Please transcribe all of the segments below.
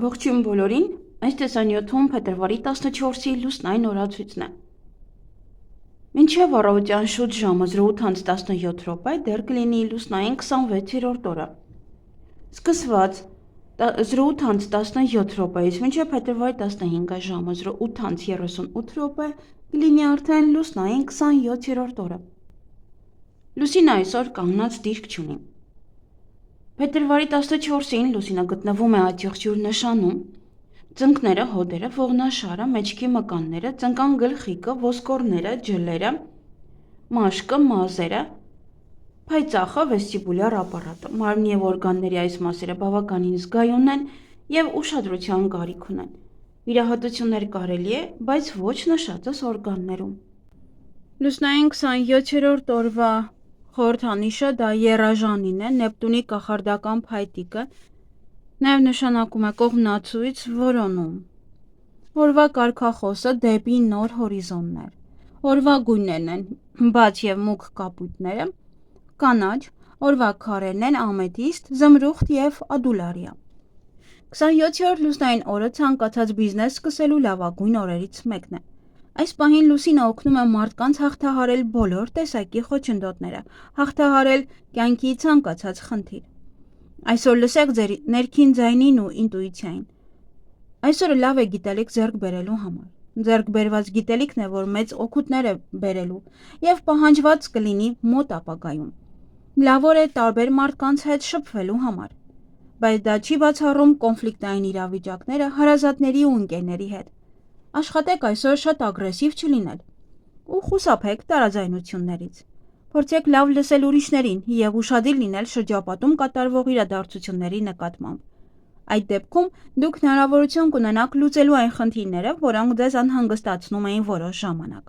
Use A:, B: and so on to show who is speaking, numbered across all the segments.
A: Ողջույն բոլորին, այս տեսանյութում փետրվարի 14-ի լուսնային օրացույցն է։ Մինչև առավոտյան շուտ ժամը 08:17 դեռ կլինի լուսնային 26-րդ օրը։ Սկսված 08:17-ից մինչև փետրվարի 15-ը ժամը 08:38 կլինի արդեն լուսնային 27-րդ օրը։ Լուսինը այսօր կանգնած դիրք չունի։ Փետրվարի 14-ին լուսինը գտնվում է աջող ջուր նշանում, ծնկները, հոդերը, ողնաշարը, մեջքի մկանները, ծնկան գլխիկը, ոսկորները, ջլերը, մաշկը, մազերը, փայծաղը, վեստիբուլյար ապարատը։ Մարմնի և օրգանների այս մասերը բավականին զգայուն են և ուշադրության կարիք ունեն։ Վիրահատություններ կարելի է, բայց ոչ նշածս օրգաններում։ Լուսնային 27-րդ օրվա խորհրդանիշը դա եռաժանին է, Նեպտունի կախարդական փայտիկը, նաև նշանակում է կողմնացույց, որոնում։ Օրվա կարգախոսը դեպի նոր հորիզոններ։ Օրվա գույներն են բաց և մուգ կապույտները, կանաչ, օրվա քարերն են ամեթիստ, զմրուխտ և ադուլարիա։ 27-րդ լուսնային օրը ցանկացած բիզնես սկսելու լավագույն օրերից մեկն է։ Այս պահին լուսինը օգնում է մարդկանց հաղթահարել բոլոր տեսակի խոչընդոտները, հաղթահարել կյանքի ցանկացած խնդիր։ Այսօր լսեք ձեր ներքին ձայնին ու ինտուիցիային։ Այսօրը լավ է գիտելիք ձեռք բերելու համար։ Ձեռք բերված գիտելիքն է, որ մեծ օգուտներ է բերելու և պահանջված կլինի մոտ ապագայում։ Լավ օր է տարբեր մարդկանց հետ շփվելու համար, բայց դա չի բացառում կոնֆլիկտային իրավիճակները հարազատների ու ընկերների հետ։ Աշխատեք այսօր շատ ագրեսիվ չլինել ու խուսափեք տարաձայնություններից։ Փորձեք լավ լսել ուրիշներին և ուշադիր լինել շրջապատում կատարվող իրադարձությունների նկատմամբ։ Այդ դեպքում դուք հնարավորություն կունենաք լուծելու այն խնդիրները, որոնք ձեզ անհանգստացնում էին որոշ ժամանակ։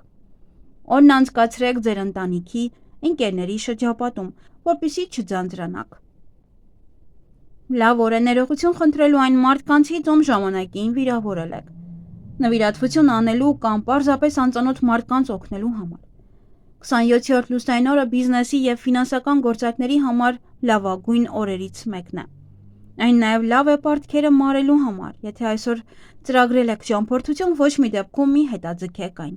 A: Օրն անցկացրեք ձեր ընտանիքի, ընկերների շրջապատում, որպեսզի չձանձրանաք։ Լավ օր է ներողություն խնդրելու այն մարդկանցից, ում ժամանակին վիրավորել եք, նվիրատվություն անելու կամ պարզապես անծանոթ մարդկանց օգնելու համար։ 27-րդ լուսնային օրը բիզնեսի և ֆինանսական գործարքների համար լավագույն օրերից մեկն է։ Այն նաև լավ է պարտքերը մարելու համար, եթե այսօր ծրագրել եք ճամփորդություն, ոչ մի դեպքում մի հետաձգեք այն։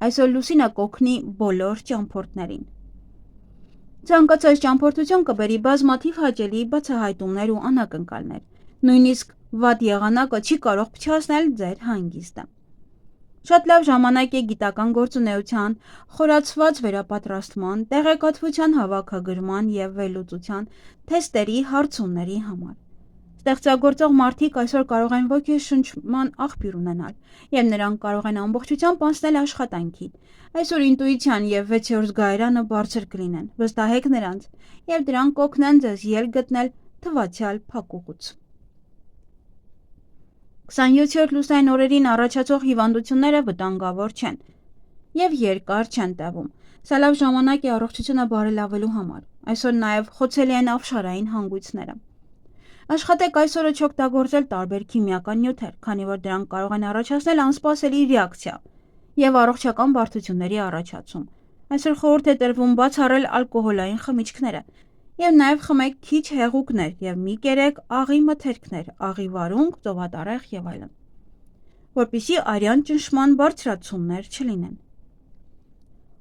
A: Այսօր լուսինը կօգնի բոլոր ճամփորդներին։ Ցանկացած ճամփորդություն կբերի բազմաթիվ հաճելի բացահայտումներ ու անակնկալներ։ Նույնիսկ վատ եղանակը չի կարող փչացնել ձեր հանգիստը։ Շատ լավ ժամանակ է գիտական գործունեության, խորացված վերապատրաստման, տեղեկատվության հավաքագրման և վերլուծության, թեստերի, հարցումների համար։ Ստեղծագործող մարդիկ այսօր կարող են ոգեշնչման աղբյուր ունենալ, և նրանք կարող են ամբողջությամբ անցնել աշխատանքին։ Այսօր ինտուիցիան և 6-րդ զգայարանը բարձր կլինեն, վստահեք նրանց, և դրանք կօգնեն ձեզ ելք գտնել թվացյալ փակուղուց։ 27-րդ լուսնային օրերին առաջացող հիվանդությունները վտանգավոր չեն և երկար չեն տևում։ Սա լավ ժամանակ է առողջությունը բարելավելու համար։ Այսօր նաև խոցելի են ապշարային հանգույցները։ Աշխատեք այսօրը չօգտագործել տարբեր քիմիական նյութեր, քանի որ դրանք կարող են առաջացնել անսպասելի ռեակցիա և առողջական բարդությունների առաջացում։ Այսօր խորհուրդ է տրվում բացառել ալկոհոլային խմիչքները և նաև խմեք քիչ հեղուկներ և մի կերեք աղի մթերքներ, աղի վարունգ, ծովատառեխ և այլն, որպեսզի արյան ճնշման բարձրացումներ չլինեն։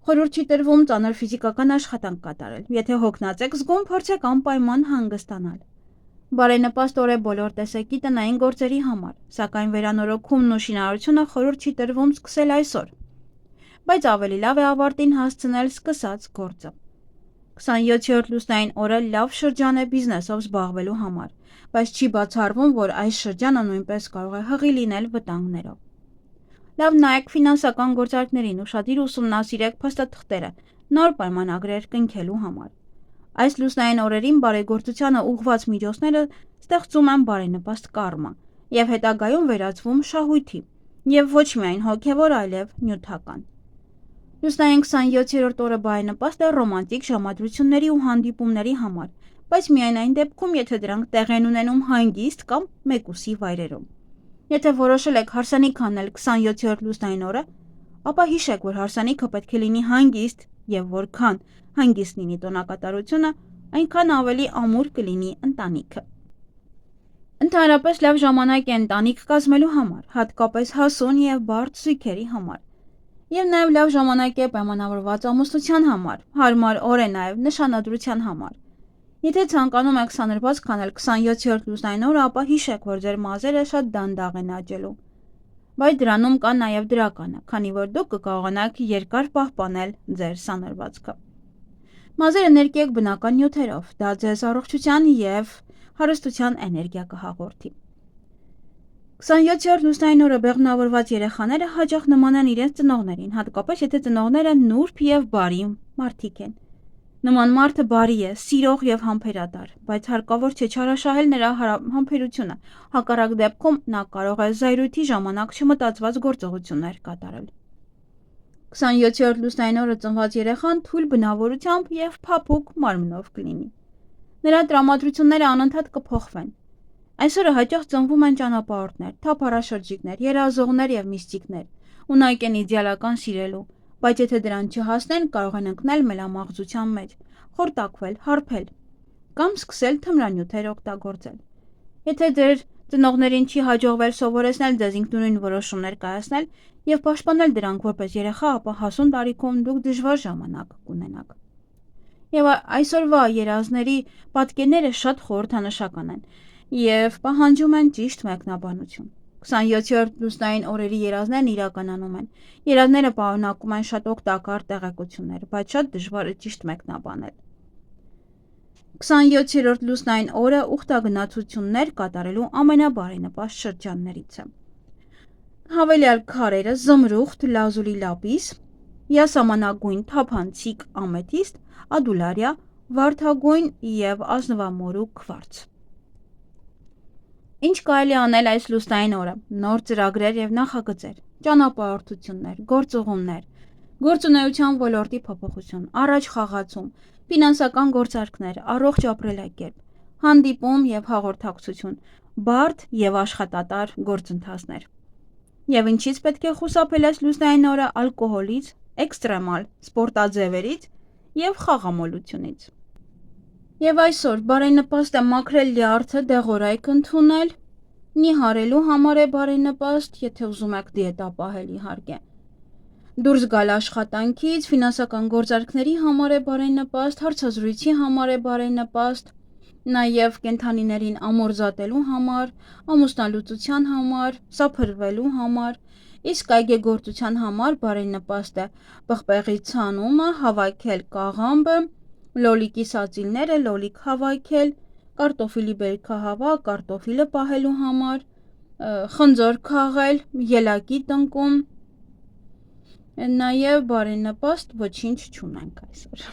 A: Խորհուրդ չի տրվում ծանր ֆիզիկական աշխատանք կատարել։ Եթե հոգնած եք զգում, փորձեք անպայման հանգստանալ։ Բարենպաստ օր է բոլոր տեսակի տնային գործերի համար, սակայն վերանորոգումն ու շինարարությունը խորհուրդ չի տրվում սկսել այսօր, բայց ավելի լավ է ավարտին հասցնել սկսած գործը։ 27-րդ լուսնային օրը լավ շրջան է բիզնեսով զբաղվելու համար, բայց չի բացառվում, որ այս շրջանը նույնպես կարող է հղի լինել վտանգներով։ Լավ նայեք ֆինանսական գործարքներին, ուշադիր ուսումնասիրեք փաստաթղթերը, նոր պայմանագրեր կնքելու համար։ Այս լուսնային օրերին բարեգործությանը ուղղված միջոցները ստեղծում են բարենպաստ կարմա և հետագայում վերածվում շահույթի և ոչ միայն հոգևոր, այլև նյութական։ Լուսնային 27-րդ օրը բարենպաստ է ռոմանտիկ ժամադրությունների ու հանդիպումների համար, բայց միայն այն դեպքում, եթե դրանք տեղի են ունենում հանգիստ կամ մեկուսի վայրերում։ Եթե որոշել եք հարսանիք անել 27-րդ լուսնային օրը, ապա հիշեք, որ հարսանիքը պետք է լինի հանգիստ և որքան հանգիստ լինի տոնակատարությունը, այնքան ավելի ամուր կլինի ընտանիքը։ Ընդհանրապես լավ ժամանակ է ընտանիք կազմելու համար, հատկապես հասուն և բարդ զույգերի համար։ Եվ նաև լավ ժամանակ է պայմանավորված ամուսնության համար, հարմար օր է նաև նշանադրության համար։ Եթե ցանկանում եք սանրբաց քանել 27-րդ լուսնային օրը, ապա հիշեք, որ ձեր մազերը շատ դանդաղ են աճելու։ Բայց դրանում կա նաև դրականը, քանի որ դուք կկարողանաք երկար պահպանել ձեր սանրվածքը։ Մազերը ներկեք բնական նյութերով, դա ձեզ առողջության և հարստության էներգիա կհաղորդի։ 27-րդ լուսնային օրը բեղմնավորված երեխաները հաճախ նման են իրենց ծնողներին, հատկապես եթե ծնողները նուրբ և բարի մարդիկ են։ Նման մարդը բարի է, սիրող և համբերատար, բայց հարկավոր չէ չարաշահել նրա համբերությունը, հակառակ դեպքում նա կարող է զայրույթի ժամանակ չմտածված գործողություններ կատարել։ 27-րդ լուսնային օրը ծնված երեխան թույլ բնավորությամբ և փափուկ մարմնով կլինի։ Նրա տրամադրությունները անընդհատ կփոխվեն։ Այսօրը հաճախ ծնվում են ճանապարհորդներ, թափառաշրջիկներ, երազողներ և միստիկներ, ունակ են իդեալական սիրելու, բայց եթե դրան չհասնեն, կարող են ընկնել մելամաղձության մեջ, խորտակվել, հարբել կամ սկսել թմրանյութեր օգտագործել։ Եթե ձեր ծնողներին չի հաջողվել սովորեցնել ձեզ ինքնուրույն որոշումներ կայացնել և պաշտպանել դրանք որպես երեխա, ապա հասուն տարիքում դուք դժվար ժամանակ կունենաք։ Եվ այսօրվա երազների պատկերները շատ խորհրդանշական են և պահանջում են ճիշտ մեկնաբանություն։ 27-րդ լուսնային օրերի երազներն իրականանում են։ Երազները պարունակում են շատ օգտակար տեղեկություններ, բայց շատ դժվար է ճիշտ մեկնաբանել։ 27-րդ լուսնային օրը ուխտագնացություններ կատարելու ամենաբարենպաստ շրջաններից է։ Հավելյալ քարերը՝ զմրուխտ, լազուլի լապիս, յասամանագույն թափանցիկ ամեթիստ, ադուլարիա, վարդագույն և ազնվամորու քվարց։ Ինչ կարելի անել այս լուսնային օրը։ Նոր ծրագրեր և նախագծեր, ճանապարհորդություններ, գործուղումներ, գործունեության ոլորտի փոփոխություն, առաջ խաղացում, ֆինանսական գործարքներ, առողջ ապրելակերպ, հանդիպում և հաղորդակցություն, բարդ և աշխատատար գործընթացներ։ Եվ ինչից պետք է խուսափել այս լուսնային օրը՝ ալկոհոլից, էքստրեմալ սպորտաձևերից և խաղամոլությունից։ Եվ այսօր բարենպաստ է մաքրել լյարդը, դեղորայք ընդունել, նիհարելու համար է բարենպաստ, եթե ուզում եք դիետա պահել իհարկե։ Դուրս գալ աշխատանքից, ֆինանսական գործարքների համար է բարենպաստ, հարցազրույցի համար է բարենպաստ, նաև կենդանիներին ամորձատելու համար, ամուսնալուծության համար, սափրվելու համար, իսկ այգեգործության համար բարենպաստ է պղպեղի ցանումը, հավաքել կաղամբը, լոլիկի սածիլները, լոլիկ հավաքել, կարտոֆիլի բերքահավաք, կարտոֆիլը պահելու համար, խնձոր քաղել, ելակի տնկում, նաև բարենպաստ ոչինչ չունենք այսօր։